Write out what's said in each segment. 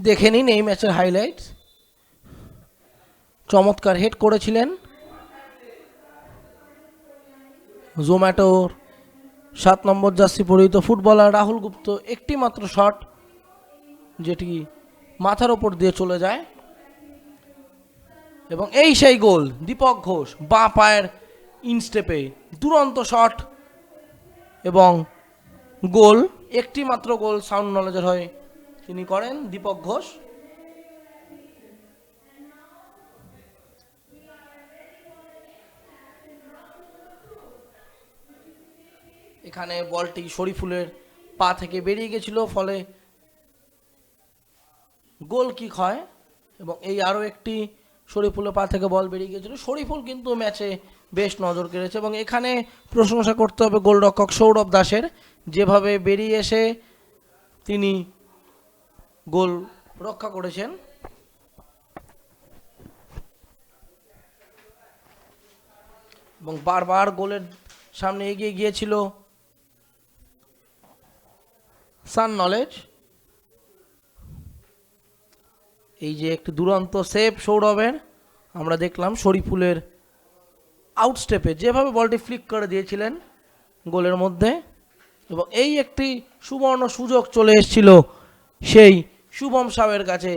দেখে নিন এই ম্যাচের হাইলাইটস। চমৎকার হেড করেছিলেন জোম্যাটোর 7 নম্বর জার্সি পরিহিত ফুটবলার রাহুল গুপ্ত। একটি মাত্র শট যেটি মাথার ওপর দিয়ে চলে যায়, এবং এই সেই গোল। দীপক ঘোষ বাঁ পায়ের ইনস্টেপে দুরন্ত শট এবং গোল। একটি মাত্র গোল সাউন্ড নলেজের হয়ে তিনি করেন দীপক ঘোষ। এখানে বলটি শরীফুলের পা থেকে বেরিয়ে গেছিল, ফলে গোল কিক হয়, এবং এই আরও একটি শরীফুলের পা থেকে বল বেরিয়ে গিয়েছিল। শরীফুল কিন্তু ম্যাচে বেশ নজর কেড়েছে, এবং এখানে প্রশংসা করতে হবে গোলরক্ষক সৌরভ দাসের, যেভাবে বেরিয়ে এসে তিনি গোল রক্ষা করেছেন। এবং বারবার গোলের সামনে এগিয়ে গিয়েছিল সান নলেজ। এই যে একটি দুরন্ত সেভ সৌরভের আমরা দেখলাম শরীফুলের আউটস্টেপে, যেভাবে বলটি ফ্লিক করে দিয়েছিলেন গোলের মধ্যে, এবং এই একটি সুবর্ণ সুযোগ চলে এসেছিল সেই শুভম সাউয়ের কাছে।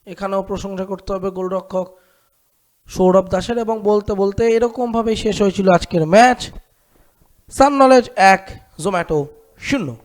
এখানেও প্রশংসা করতে হবে গোলরক্ষক সৌরভ দাসের, এবং বলতে বলতে এরকমভাবেই শেষ হয়েছিল আজকের ম্যাচ। সান নলেজ 1, জোম্যাটো 0।